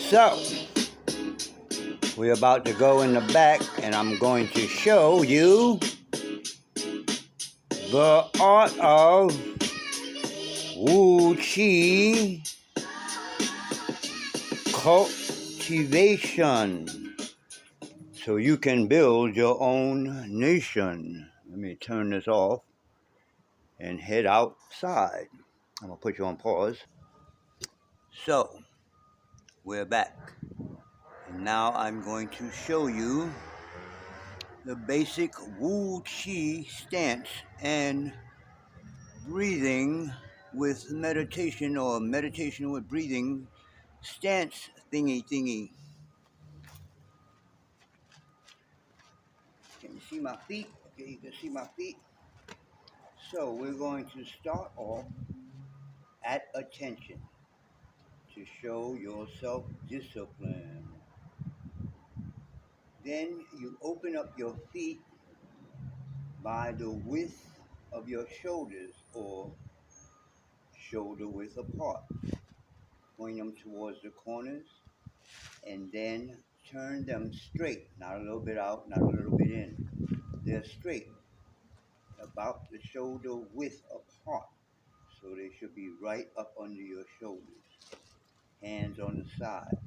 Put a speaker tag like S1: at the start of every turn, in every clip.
S1: So, we're about to go in the back and I'm going to show you the art of Wu Chi cultivation so you can build your own nation. Let me turn this off and head outside. I'm going to put you on pause. So, we're back. And now I'm going to show you the basic Wu Chi stance and breathing with meditation, or meditation with breathing stance thingy. Can you see my feet? Okay, you can see my feet. So we're going to start off at attention to show your self-discipline. Then you open up your feet by the width of your shoulders, or shoulder width apart. Point them towards the corners, and then turn them straight, not a little bit out, not a little bit in. They're straight, about the shoulder width apart. So they should be right up under your shoulders. Hands on the side.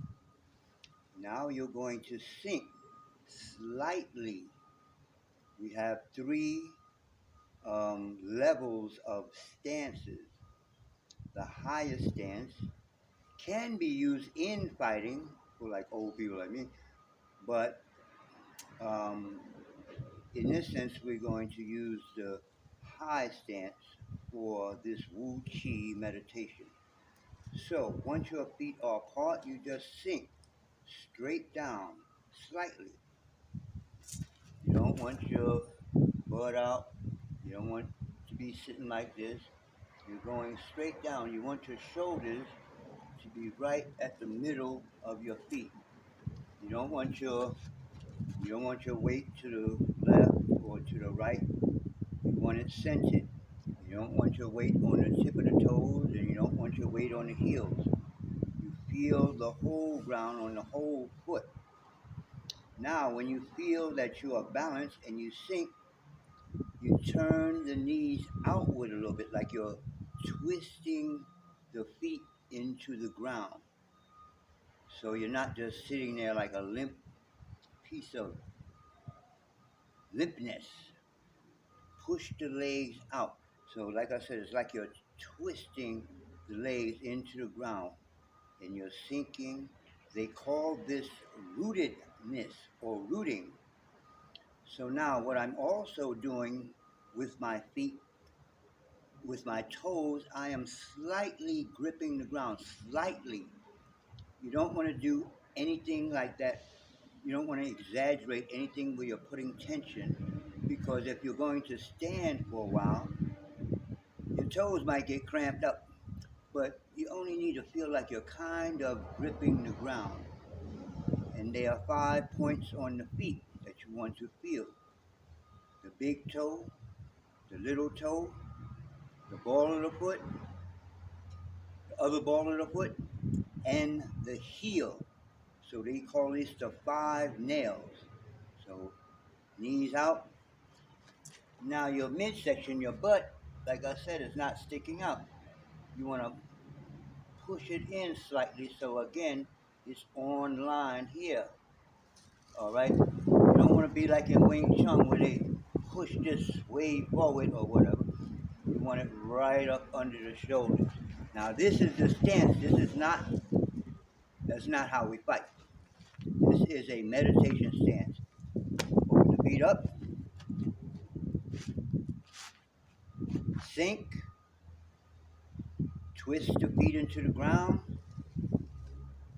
S1: Now you're going to sink slightly. We have three levels of stances. The highest stance can be used in fighting for like old people like me, but in this sense, we're going to use the high stance for this Wu Chi meditation. So once your feet are apart, you just sink straight down, slightly. You don't want your butt out. You don't want to be sitting like this. You're going straight down. You want your shoulders to be right at the middle of your feet. You don't want your weight to the left or to the right. You want it centered. You don't want your weight on the tip of the toes, and you don't want your weight on the heels. You feel the whole ground on the whole foot. Now, when you feel that you are balanced and you sink, you turn the knees outward a little bit, like you're twisting the feet into the ground. So you're not just sitting there like a limp piece of limpness. Push the legs out. So like I said, it's like you're twisting the legs into the ground and you're sinking. They call this rootedness or rooting. So now what I'm also doing with my feet, with my toes, I am slightly gripping the ground, slightly. You don't want to do anything like that. You don't want to exaggerate anything where you're putting tension, because if you're going to stand for a while, your toes might get cramped up, but you only need to feel like you're kind of gripping the ground. And there are 5 points on the feet that you want to feel. The big toe, the little toe, the ball of the foot, the other ball of the foot, and the heel. So they call this the 5 nails. So knees out. Now your midsection, your butt, like I said, is not sticking out. You want to push it in slightly, so again, it's on line here. All right? You don't want to be like in Wing Chun where they push this way forward or whatever. You want it right up under the shoulders. Now this is the stance. That's not how we fight. This is a meditation stance. Open the feet up. Sink. Twist the feet into the ground.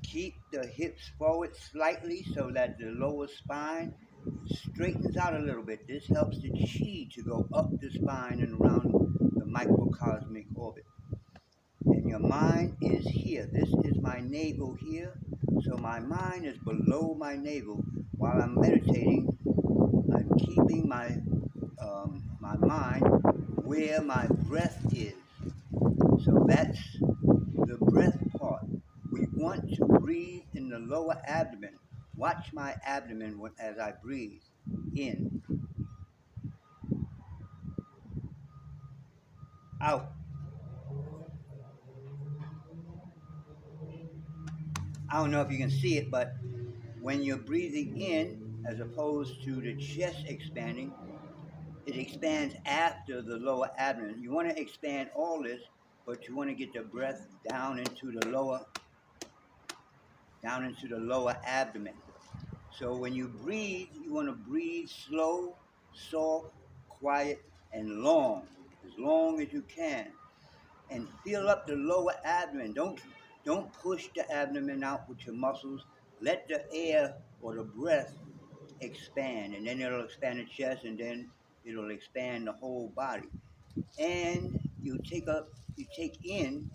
S1: Keep the hips forward slightly so that the lower spine straightens out a little bit. This helps the chi to go up the spine and around the microcosmic orbit. And your mind is here. This is my navel here. So my mind is below my navel. While I'm meditating, I'm keeping my mind where my breath is. So that's the breath part. We want to breathe in the lower abdomen. Watch my abdomen as I breathe in, out. I don't know if you can see it, but when you're breathing in, as opposed to the chest expanding, it expands after the lower abdomen. You want to expand all this, but you want to get the breath down into the lower abdomen. So when you breathe, you want to breathe slow, soft, quiet, and long as you can, and fill up the lower abdomen. Don't push the abdomen out with your muscles. Let the air or the breath expand, and then it'll expand the chest, and then it'll expand the whole body. And you take in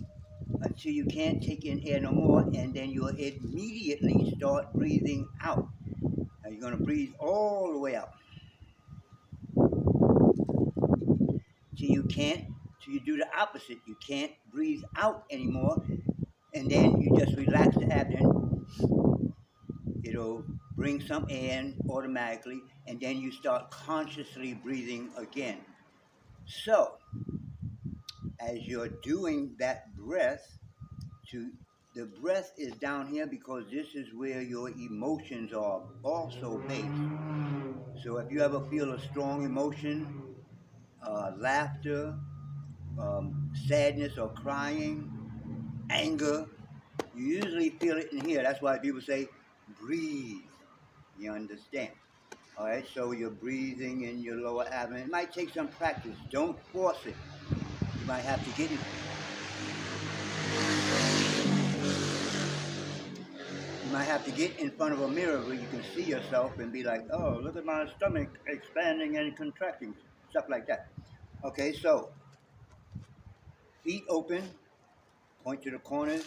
S1: until you can't take in air no more, and then you'll immediately start breathing out. Now you're gonna breathe all the way out till you do the opposite. You can't breathe out anymore, and then you just relax the abdomen. It'll bring some air in automatically, and then you start consciously breathing again. So, as you're doing that to the breath is down here because this is where your emotions are also based. So if you ever feel a strong emotion, laughter, sadness or crying, anger, you usually feel it in here. That's why people say, breathe. You understand? All right, so you're breathing in your lower abdomen. It might take some practice. Don't force it. You might have to get it. You might have to get in front of a mirror where you can see yourself and be like, oh, look at my stomach expanding and contracting, stuff like that. Okay, so feet open, point to the corners,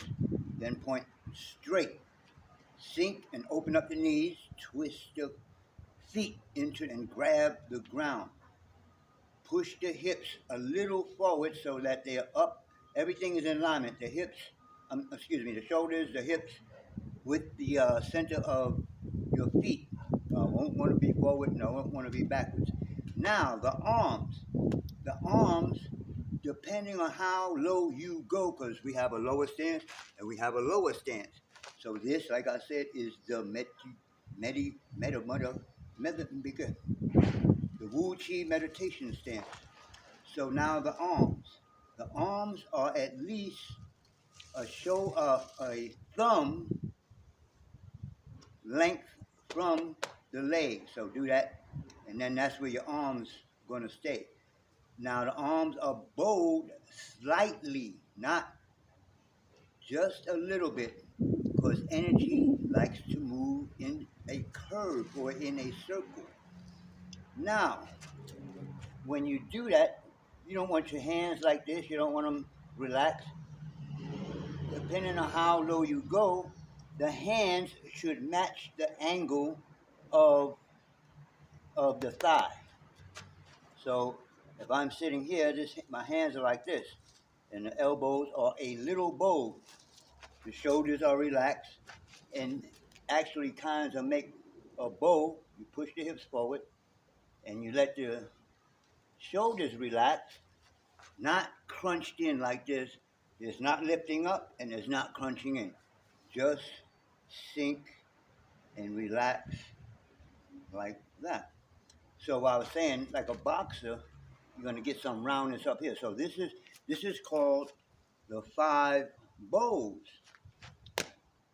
S1: then point straight. Sink and open up the knees, twist the feet into and grab the ground. Push the hips a little forward so that they're up. Everything is in alignment. The hips, the shoulders, the hips, with the center of your feet. Won't want to be forward, no, won't want to be backwards. Now, the arms. The arms, depending on how low you go, because we have a lower stance and we have a lower stance. So this, like I said, is the the Wu Chi meditation stance. So now the arms. The arms are at least a thumb length from the leg. So do that, and then that's where your arms going to stay. Now the arms are bowed slightly, not just a little bit, because energy likes to move in a curve or in a circle. Now, when you do that, you don't want your hands like this. You don't want them relaxed. Depending on how low you go, the hands should match the angle of the thigh. So if I'm sitting here, my hands are like this, and the elbows are a little bowed. The shoulders are relaxed, and actually kind of make a bow. You push the hips forward, and you let the shoulders relax, not crunched in like this. It's not lifting up, and it's not crunching in. Just sink and relax like that. So I was saying, like a boxer, you're going to get some roundness up here. So this is called the 5 bows.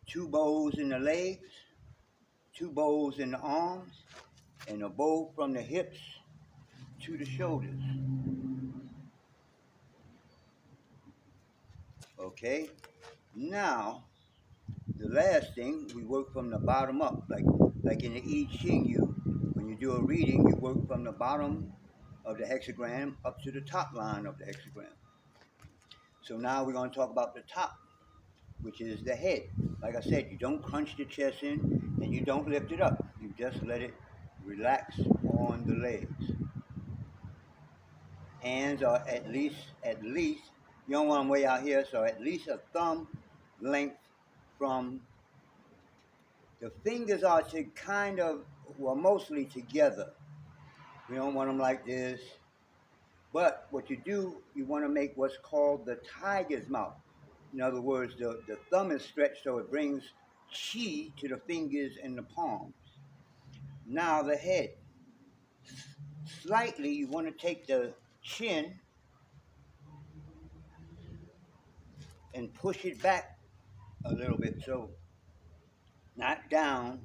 S1: 2 bows in the legs, 2 bows in the arms, and a bow from the hips to the shoulders. Okay? Now, the last thing, we work from the bottom up. Like in the I Ching, when you do a reading, you work from the bottom of the hexagram up to the top line of the hexagram. So now we're going to talk about the top, which is the head. Like I said, you don't crunch the chest in and you don't lift it up. You just let it relax on the legs. Hands are at least, you don't want them way out here, so at least a thumb length from The fingers are to kind of, well, mostly together. We don't want them like this. But what you do, you want to make what's called the tiger's mouth. In other words, the thumb is stretched so it brings chi to the fingers and the palms. Now the head. Slightly, you want to take the chin and push it back a little bit. So not down,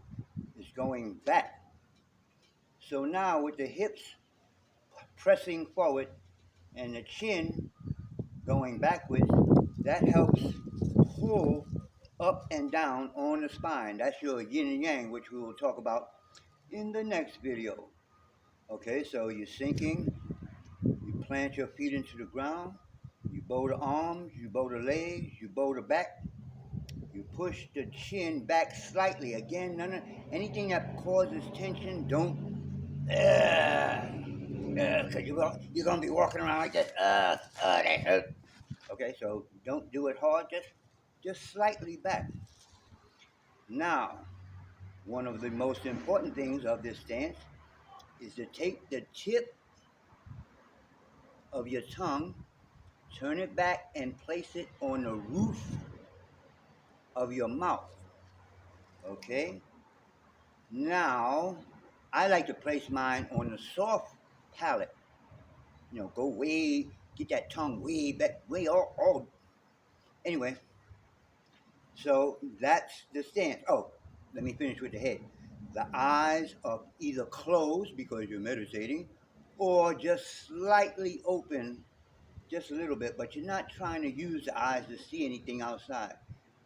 S1: it's going back. So now with the hips pressing forward and the chin going backwards, that helps pull up and down on the spine. That's your yin and yang, which we will talk about in the next video. Okay, so you're sinking, you plant your feet into the ground, you bow the arms, you bow the legs, you bow the back, you push the chin back slightly. Again, anything that causes tension, don't, because you're going to be walking around like this, that hurt. Okay, so don't do it hard, just slightly back. Now, one of the most important things of this stance is to take the tip of your tongue, turn it back, and place it on the roof of your mouth. Okay? Now, I like to place mine on the soft palate. Go way, get that tongue way back, way all. Anyway, so that's the stance. Oh, let me finish with the head. The eyes are either closed because you're meditating or just slightly open, just a little bit, but you're not trying to use the eyes to see anything outside.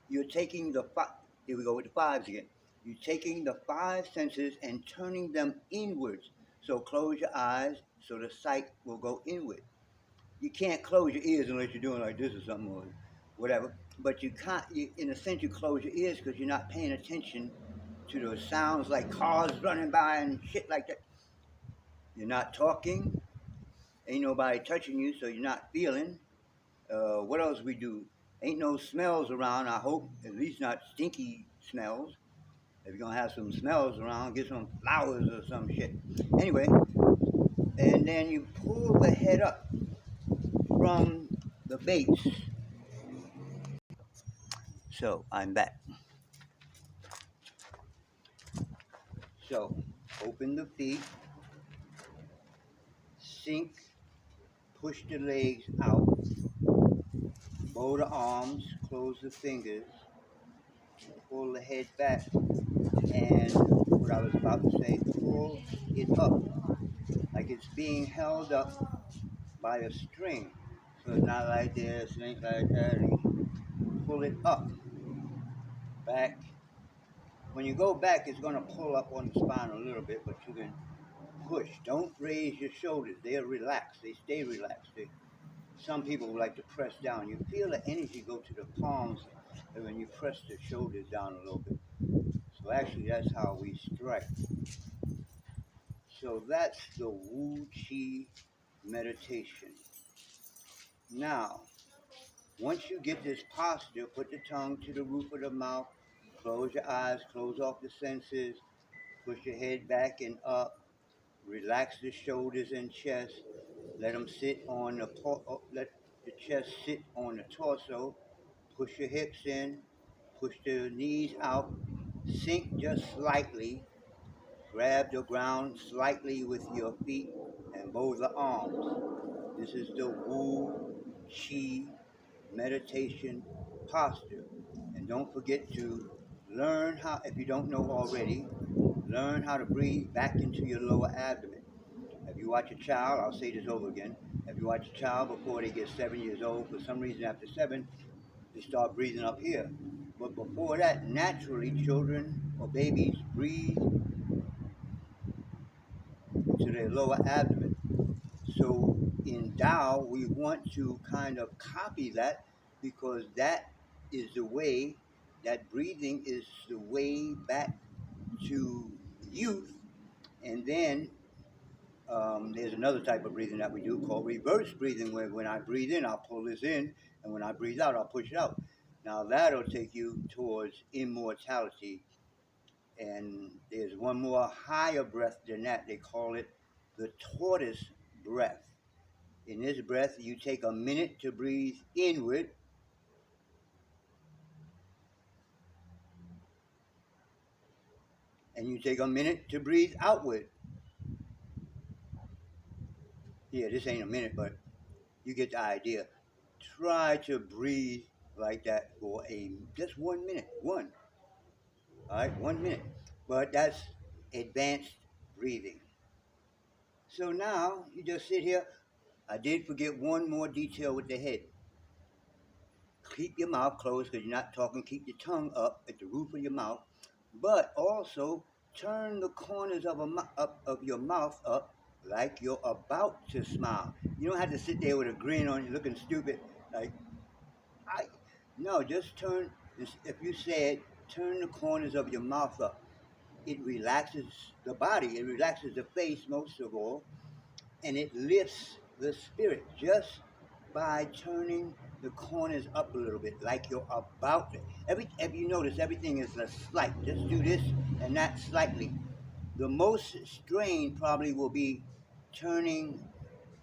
S1: You're taking here we go with the fives again. You're taking the five senses and turning them inwards. So close your eyes so the sight will go inward. You can't close your ears unless you're doing like this or something or whatever. But you can't, in a sense, you close your ears because you're not paying attention to those sounds like cars running by and shit like that. You're not talking. Ain't nobody touching you, so you're not feeling. What else we do? Ain't no smells around, I hope. At least not stinky smells. If you're going to have some smells around, get some flowers or some shit. Anyway, and then you pull the head up from the base. So I'm back. So open the feet, sink, push the legs out, bow the arms, close the fingers, pull the head back, and what I was about to say, pull it up like it's being held up by a string. So it's not like this, it ain't like that. And pull it up, back. When you go back, it's going to pull up on the spine a little bit, but you can push. Don't raise your shoulders. They're relaxed. They stay relaxed. Some people like to press down. You feel the energy go to the palms and when you press the shoulders down a little bit. So actually, that's how we strike. So that's the Wu Chi meditation. Now, once you get this posture, put the tongue to the roof of the mouth, close your eyes, close off the senses, push your head back and up, relax the shoulders and chest, let them sit on let the chest sit on the torso, push your hips in, push the knees out, sink just slightly, grab the ground slightly with your feet and bow the arms. This is the Wu Chi meditation posture. And don't forget to learn how, if you don't know already, learn how to breathe back into your lower abdomen. If you watch a child, I'll say this over again, if you watch a child before they get 7 years old, for some reason after 7, they start breathing up here. But before that, naturally, children or babies breathe to their lower abdomen. So in Tao, we want to kind of copy that because that is the way, that breathing is the way back to youth. And then there's another type of breathing that we do called reverse breathing, where when I breathe in, I'll pull this in, and when I breathe out, I'll push it out. Now that'll take you towards immortality And there's one more higher breath than that. They call it the tortoise breath. In this breath, you take a minute to breathe inward, and you take a minute to breathe outward. Yeah, this ain't a minute, but you get the idea. Try to breathe like that for just 1 minute. All right, 1 minute. But that's advanced breathing. So now you just sit here. I did forget one more detail with the head. Keep your mouth closed because you're not talking. Keep your tongue up at the roof of your mouth, but also turn the corners of your mouth up like you're about to smile. You don't have to sit there with a grin on you, looking stupid. Like I, no, just turn. If you said turn the corners of your mouth up, it relaxes the body. It relaxes the face most of all, and it lifts the spirit just by turning the corners up a little bit, like you're about to. If you notice, everything is a slight. Just do this and that slightly. The most strain probably will be turning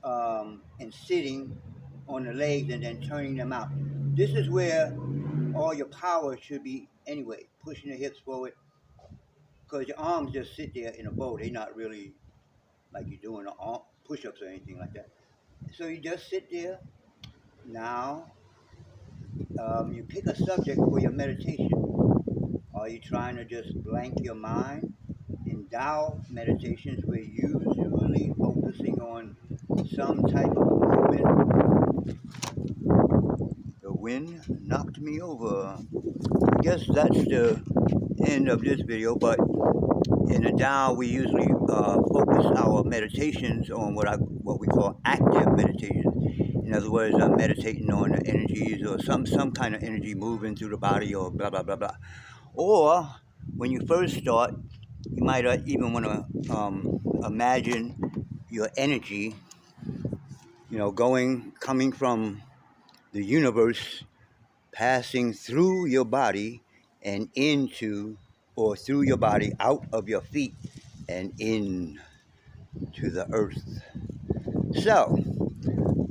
S1: and sitting on the legs and then turning them out. This is where all your power should be anyway, pushing the hips forward, because your arms just sit there in a bow. They're not really like you're doing push-ups or anything like that. So you just sit there. Now, you pick a subject for your meditation. Are you trying to just blank your mind? In Tao meditations, we're usually focusing on some type of movement. The wind knocked me over. I guess that's the end of this video, but in the Tao, we usually focus our meditations on what we call active meditation. In other words, I'm meditating on the energies or some kind of energy moving through the body or blah, blah, blah, blah. Or when you first start, you might even want to imagine your energy, coming from the universe, passing through your body and into, or through your body, out of your feet and in to the earth. So,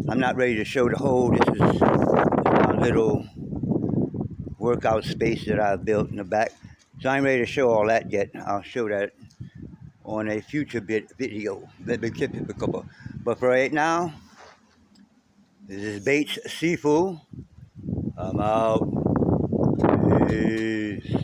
S1: I'm not ready to show the whole. This is a little workout space that I've built in the back. So I ain't ready to show all that yet. I'll show that on a future video. But for right now, this is Bates Seafood. I'm out. Peace.